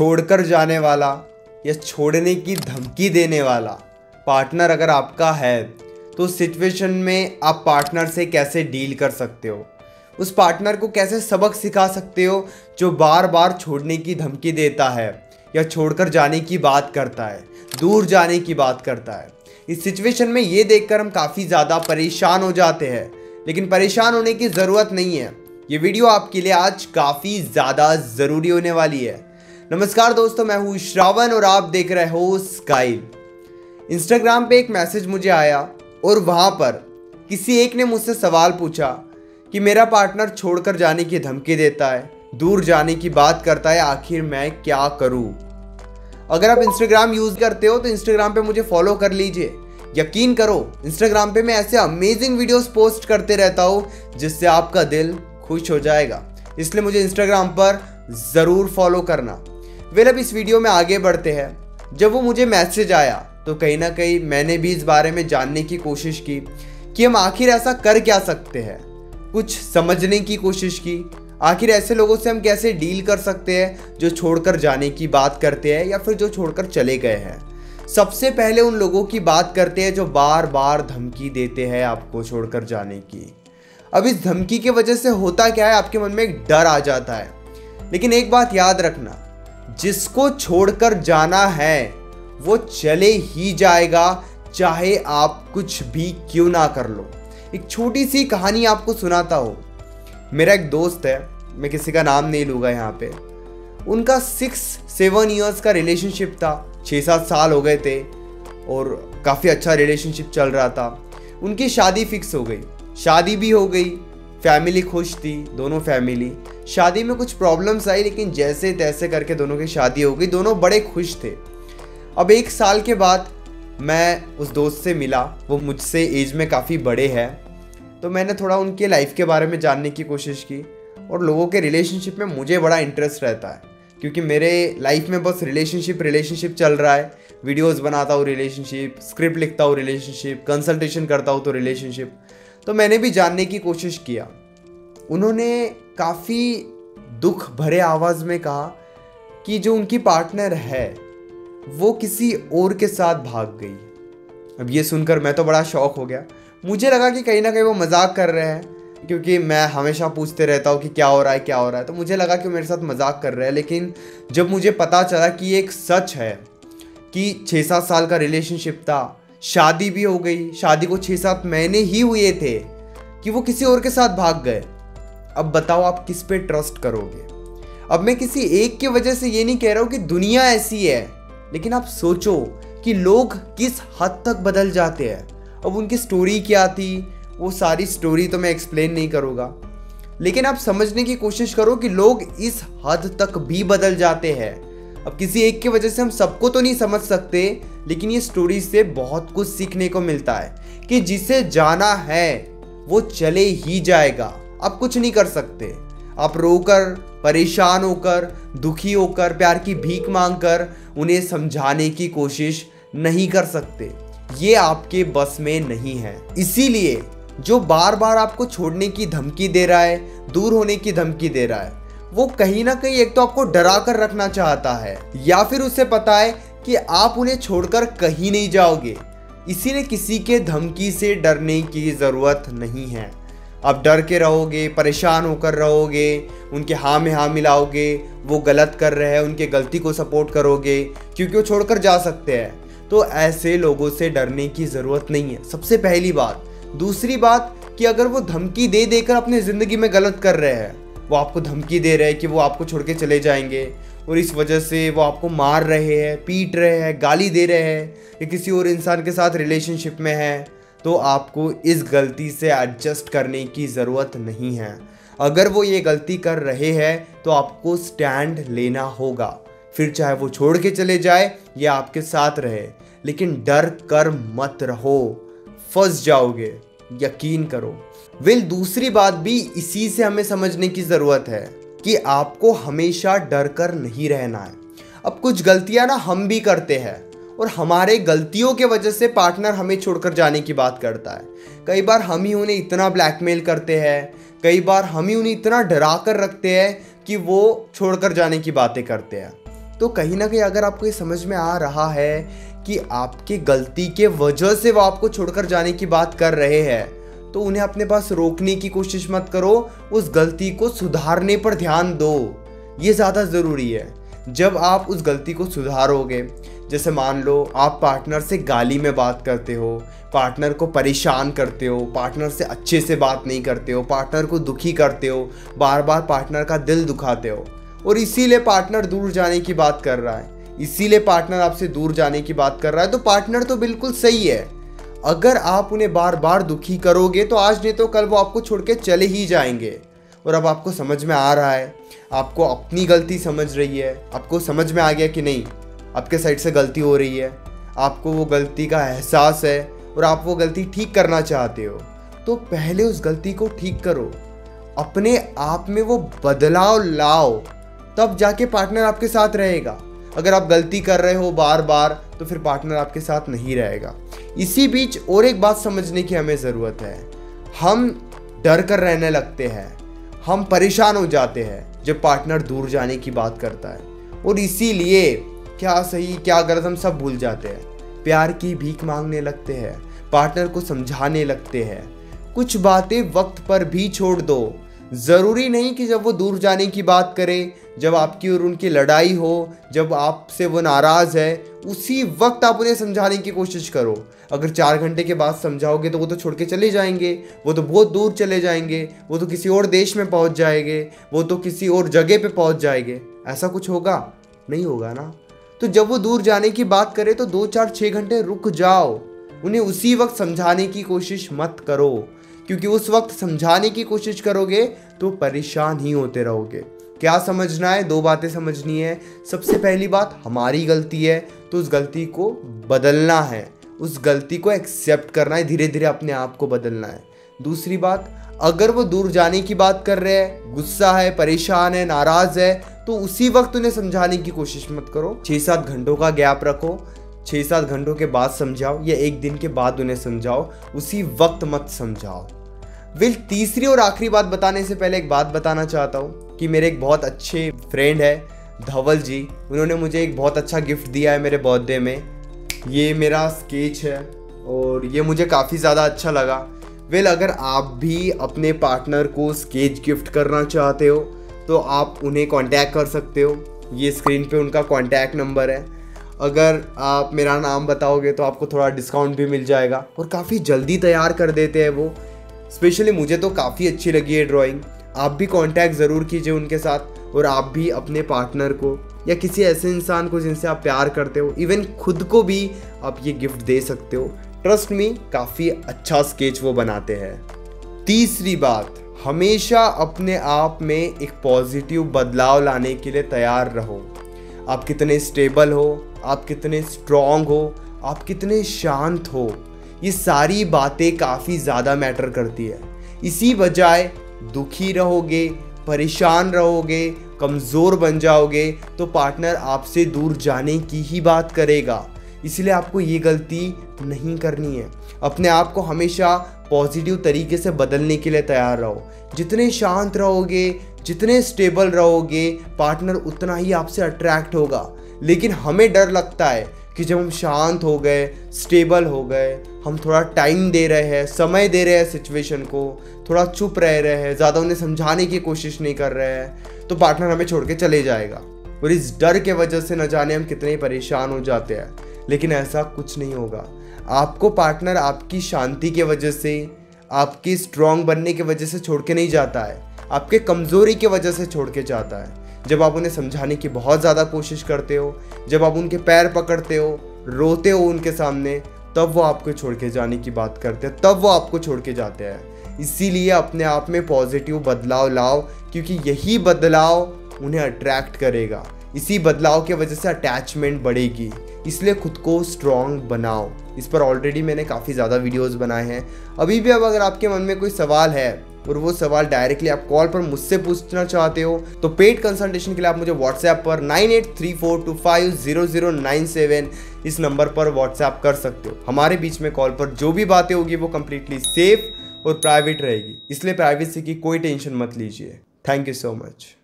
छोड़कर जाने वाला या छोड़ने की धमकी देने वाला पार्टनर अगर आपका है तो उस सिचुएशन में आप पार्टनर से कैसे डील कर सकते हो, उस पार्टनर को कैसे सबक सिखा सकते हो जो बार बार छोड़ने की धमकी देता है या छोड़कर जाने की बात करता है, दूर जाने की बात करता है। इस सिचुएशन में ये देखकर हम काफ़ी ज़्यादा परेशान हो जाते हैं, लेकिन परेशान होने की ज़रूरत नहीं है। ये वीडियो आपके लिए आज काफ़ी ज़्यादा ज़रूरी होने वाली है। नमस्कार दोस्तों, मैं हूँ श्रावण और आप देख रहे हो स्काइल। इंस्टाग्राम पे एक मैसेज मुझे आया और वहाँ पर किसी एक ने मुझसे सवाल पूछा कि मेरा पार्टनर छोड़कर जाने की धमकी देता है, दूर जाने की बात करता है, आखिर मैं क्या करूँ। अगर आप इंस्टाग्राम यूज़ करते हो तो इंस्टाग्राम पे मुझे फॉलो कर लीजिए। यकीन करो, इंस्टाग्राम पे मैं ऐसे अमेजिंग वीडियोस पोस्ट करते रहता हूँ जिससे आपका दिल खुश हो जाएगा, इसलिए मुझे इंस्टाग्राम पर ज़रूर फॉलो करना। अब इस वीडियो में आगे बढ़ते हैं। जब वो मुझे मैसेज आया तो कहीं ना कहीं मैंने भी इस बारे में जानने की कोशिश की कि हम आखिर ऐसा कर क्या सकते हैं, कुछ समझने की कोशिश की। आखिर ऐसे लोगों से हम कैसे डील कर सकते हैं जो छोड़कर जाने की बात करते हैं या फिर जो छोड़कर चले गए हैं। सबसे पहले उन लोगों की बात करते हैं जो बार बार धमकी देते हैं आपको छोड़कर जाने की। अब इस धमकी की वजह से होता क्या है, आपके मन में एक डर आ जाता है। लेकिन एक बात याद रखना, जिसको छोड़कर जाना है वो चले ही जाएगा, चाहे आप कुछ भी क्यों ना कर लो। एक छोटी सी कहानी आपको सुनाता हूँ। मेरा एक दोस्त है, मैं किसी का नाम नहीं लूँगा यहाँ पे। उनका 6-7 ईयर्स का रिलेशनशिप था, 6-7 साल हो गए थे और काफ़ी अच्छा रिलेशनशिप चल रहा था। उनकी शादी फिक्स हो गई, शादी भी हो गई, फैमिली खुश थी, दोनों फैमिली। शादी में कुछ प्रॉब्लम्स आई लेकिन जैसे तैसे करके दोनों की शादी हो गई, दोनों बड़े खुश थे। अब 1 साल के बाद मैं उस दोस्त से मिला, वो मुझसे एज में काफ़ी बड़े हैं, तो मैंने थोड़ा उनके लाइफ के बारे में जानने की कोशिश की। और लोगों के रिलेशनशिप में मुझे बड़ा इंटरेस्ट रहता है क्योंकि मेरे लाइफ में बस रिलेशनशिप चल रहा है। वीडियोज़ बनाता हूँ रिलेशनशिप, स्क्रिप्ट लिखता हूँ रिलेशनशिप, कंसल्टेशन करता हूँ तो रिलेशनशिप। तो मैंने भी जानने की कोशिश किया। उन्होंने काफ़ी दुख भरे आवाज़ में कहा कि जो उनकी पार्टनर है वो किसी और के साथ भाग गई। अब ये सुनकर मैं तो बड़ा शॉक हो गया। मुझे लगा कि कहीं ना कहीं वो मजाक कर रहे हैं, क्योंकि मैं हमेशा पूछते रहता हूँ कि क्या हो रहा है क्या हो रहा है, तो मुझे लगा कि मेरे साथ मजाक कर रहे हैं। लेकिन जब मुझे पता चला कि ये एक सच है कि 6-7 साल का रिलेशनशिप था, शादी भी हो गई, शादी को 6-7 महीने ही हुए थे कि वो किसी और के साथ भाग गए। अब बताओ आप किस पे ट्रस्ट करोगे। अब मैं किसी एक की वजह से ये नहीं कह रहा हूँ कि दुनिया ऐसी है, लेकिन आप सोचो कि लोग किस हद तक बदल जाते हैं। अब उनकी स्टोरी क्या थी, वो सारी स्टोरी तो मैं एक्सप्लेन नहीं करूँगा, लेकिन आप समझने की कोशिश करो कि लोग इस हद तक भी बदल जाते हैं। अब किसी एक की वजह से हम सबको तो नहीं समझ सकते, लेकिन ये स्टोरी से बहुत कुछ सीखने को मिलता है कि जिसे जाना है वो चले ही जाएगा। आप कुछ नहीं कर सकते। आप रोकर, परेशान होकर, दुखी होकर, प्यार की भीख मांगकर उन्हें समझाने की कोशिश नहीं कर सकते। ये आपके बस में नहीं है। इसीलिए जो बार बार आपको छोड़ने की धमकी दे रहा है, दूर होने की धमकी दे रहा है, वो कहीं ना कहीं एक तो आपको डरा कर रखना चाहता है, या फिर उसे पता है कि आप उन्हें छोड़कर कहीं नहीं जाओगे। इसीलिए किसी के धमकी से डरने की ज़रूरत नहीं है। आप डर के रहोगे, परेशान होकर रहोगे, उनके हाँ में हाँ मिलाओगे, वो गलत कर रहे हैं उनके गलती को सपोर्ट करोगे क्योंकि वो छोड़कर जा सकते हैं, तो ऐसे लोगों से डरने की ज़रूरत नहीं है, सबसे पहली बात। दूसरी बात कि अगर वो धमकी दे देकर अपनी ज़िंदगी में गलत कर रहे हैं, वो आपको धमकी दे रहे हैं कि वो आपको छोड़ के चले जाएंगे और इस वजह से वो आपको मार रहे हैं, पीट रहे हैं, गाली दे रहे हैं या किसी और इंसान के साथ रिलेशनशिप में है, तो आपको इस गलती से एडजस्ट करने की ज़रूरत नहीं है। अगर वो ये गलती कर रहे हैं तो आपको स्टैंड लेना होगा, फिर चाहे वो छोड़ के चले जाए या आपके साथ रहे, लेकिन डर कर मत रहो, फंस जाओगे, यकीन करो। दूसरी बात भी इसी से हमें समझने की ज़रूरत है कि आपको हमेशा डर कर नहीं रहना है। अब कुछ गलतियां ना हम भी करते हैं और हमारे गलतियों के वजह से पार्टनर हमें छोड़कर जाने की बात करता है। कई बार हम ही उन्हें इतना ब्लैकमेल करते हैं, कई बार हम ही उन्हें इतना डरा कर रखते हैं कि वो छोड़कर जाने की बातें करते हैं। तो कहीं ना कहीं अगर आपको ये समझ में आ रहा है कि आपकी गलती के वजह से वो आपको छोड़कर जाने की बात कर रहे हैं, तो उन्हें अपने पास रोकने की कोशिश मत करो, उस गलती को सुधारने पर ध्यान दो। ये ज़्यादा ज़रूरी है। जब आप उस गलती को सुधारोगे, जैसे मान लो आप पार्टनर से गाली में बात करते हो, पार्टनर को परेशान करते हो, पार्टनर से अच्छे से बात नहीं करते हो, पार्टनर को दुखी करते हो, बार बार पार्टनर का दिल दुखाते हो, और इसीलिए पार्टनर दूर जाने की बात कर रहा है, इसीलिए पार्टनर आपसे दूर जाने की बात कर रहा है, तो पार्टनर तो बिल्कुल सही है। अगर आप उन्हें बार बार दुखी करोगे तो आज नहीं तो कल वो आपको छोड़ के चले ही जाएंगे। और अब आपको समझ में आ रहा है, आपको अपनी गलती समझ रही है, आपको समझ में आ गया कि नहीं आपके साइड से गलती हो रही है, आपको वो गलती का एहसास है और आप वो गलती ठीक करना चाहते हो, तो पहले उस गलती को ठीक करो, अपने आप में वो बदलाव लाओ, तब जाके पार्टनर आपके साथ रहेगा। अगर आप गलती कर रहे हो बार बार तो फिर पार्टनर आपके साथ नहीं रहेगा। इसी बीच और एक बात समझने की हमें ज़रूरत है, हम डर कर रहने लगते हैं, हम परेशान हो जाते हैं जब पार्टनर दूर जाने की बात करता है, और इसीलिए क्या सही क्या गलत हम सब भूल जाते हैं, प्यार की भीख मांगने लगते हैं, पार्टनर को समझाने लगते हैं। कुछ बातें वक्त पर भी छोड़ दो। ज़रूरी नहीं कि जब वो दूर जाने की बात करे, जब आपकी और उनकी लड़ाई हो, जब आपसे वो नाराज़ है, उसी वक्त आप उन्हें समझाने की कोशिश करो। अगर 4 घंटे के बाद समझाओगे तो वो तो छोड़ के चले जाएंगे, वो तो बहुत दूर चले जाएंगे, वो तो किसी और देश में पहुंच जाएंगे, वो तो किसी और जगह पे पहुंच जाएंगे। ऐसा कुछ होगा? नहीं होगा ना। तो जब वो दूर जाने की बात करे तो 2, 4, 6 घंटे रुक जाओ, उन्हें उसी वक्त समझाने की कोशिश मत करो, क्योंकि उस वक्त समझाने की कोशिश करोगे तो परेशान ही होते रहोगे। क्या समझना है? 2 बातें समझनी है। सबसे पहली बात, हमारी गलती है तो उस गलती को बदलना है, उस गलती को एक्सेप्ट करना है, धीरे धीरे अपने आप को बदलना है। दूसरी बात, अगर वो दूर जाने की बात कर रहे हैं, गुस्सा है, परेशान है, नाराज़ है, तो उसी वक्त उन्हें समझाने की कोशिश मत करो। 6-7 घंटों का गैप रखो, 6-7 घंटों के बाद समझाओ या 1 दिन के बाद उन्हें समझाओ, उसी वक्त मत समझाओ। तीसरी और आखिरी बात बताने से पहले एक बात बताना चाहता हूँ कि मेरे एक बहुत अच्छे फ्रेंड है धवल जी, उन्होंने मुझे एक बहुत अच्छा गिफ्ट दिया है मेरे बर्थडे में। ये मेरा स्केच है और ये मुझे काफ़ी ज़्यादा अच्छा लगा। अगर आप भी अपने पार्टनर को स्केच गिफ्ट करना चाहते हो तो आप उन्हें कांटेक्ट कर सकते हो। ये स्क्रीन पे उनका कांटेक्ट नंबर है। अगर आप मेरा नाम बताओगे तो आपको थोड़ा डिस्काउंट भी मिल जाएगा, और काफ़ी जल्दी तैयार कर देते हैं वो। स्पेशली मुझे तो काफ़ी अच्छी लगी है ड्राइंग। आप भी कांटेक्ट ज़रूर कीजिए उनके साथ, और आप भी अपने पार्टनर को या किसी ऐसे इंसान को जिनसे आप प्यार करते हो, इवन खुद को भी आप ये गिफ्ट दे सकते हो। ट्रस्ट मी, काफ़ी अच्छा स्केच वो बनाते हैं। तीसरी बात, हमेशा अपने आप में एक पॉजिटिव बदलाव लाने के लिए तैयार रहो। आप कितने स्टेबल हो, आप कितने स्ट्रॉन्ग हो, आप कितने शांत हो, ये सारी बातें काफ़ी ज़्यादा मैटर करती है। इसी बजाय दुखी रहोगे, परेशान रहोगे, कमज़ोर बन जाओगे तो पार्टनर आपसे दूर जाने की ही बात करेगा। इसलिए आपको ये गलती नहीं करनी है। अपने आप को हमेशा पॉजिटिव तरीके से बदलने के लिए तैयार रहो। जितने शांत रहोगे, जितने स्टेबल रहोगे, पार्टनर उतना ही आपसे अट्रैक्ट होगा। लेकिन हमें डर लगता है कि जब हम शांत हो गए, स्टेबल हो गए, हम थोड़ा टाइम दे रहे हैं, समय दे रहे हैं सिचुएशन को, थोड़ा चुप रह रहे हैं, ज़्यादा उन्हें समझाने की कोशिश नहीं कर रहे हैं, तो पार्टनर हमें छोड़ के चले जाएगा। और इस डर के वजह से न जाने हम कितने परेशान हो जाते हैं। लेकिन ऐसा कुछ नहीं होगा। आपको पार्टनर आपकी शांति के वजह से, आपकी स्ट्रॉन्ग बनने की वजह से छोड़ के नहीं जाता है, आपके कमज़ोरी की वजह से छोड़ के जाता है। जब आप उन्हें समझाने की बहुत ज़्यादा कोशिश करते हो, जब आप उनके पैर पकड़ते हो, रोते हो उनके सामने, तब वो आपको छोड़ के जाने की बात करते हैं, तब वो आपको छोड़ के जाते हैं। इसीलिए अपने आप में पॉजिटिव बदलाव लाओ, क्योंकि यही बदलाव उन्हें अट्रैक्ट करेगा। इसी बदलाव की वजह से अटैचमेंट बढ़ेगी। इसलिए खुद को स्ट्रॉन्ग बनाओ। इस पर ऑलरेडी मैंने काफ़ी ज़्यादा वीडियोस बनाए हैं। अभी भी अब अगर आपके मन में कोई सवाल है और वो सवाल डायरेक्टली आप कॉल पर मुझसे पूछना चाहते हो, तो पेड कंसल्टेशन के लिए आप मुझे व्हाट्सएप पर 9834250097 इस नंबर पर व्हाट्सएप कर सकते हो। हमारे बीच में कॉल पर जो भी बातें होगी वो कम्प्लीटली सेफ और प्राइवेट रहेगी, इसलिए प्राइवेसी की कोई टेंशन मत लीजिए। Thank you so much.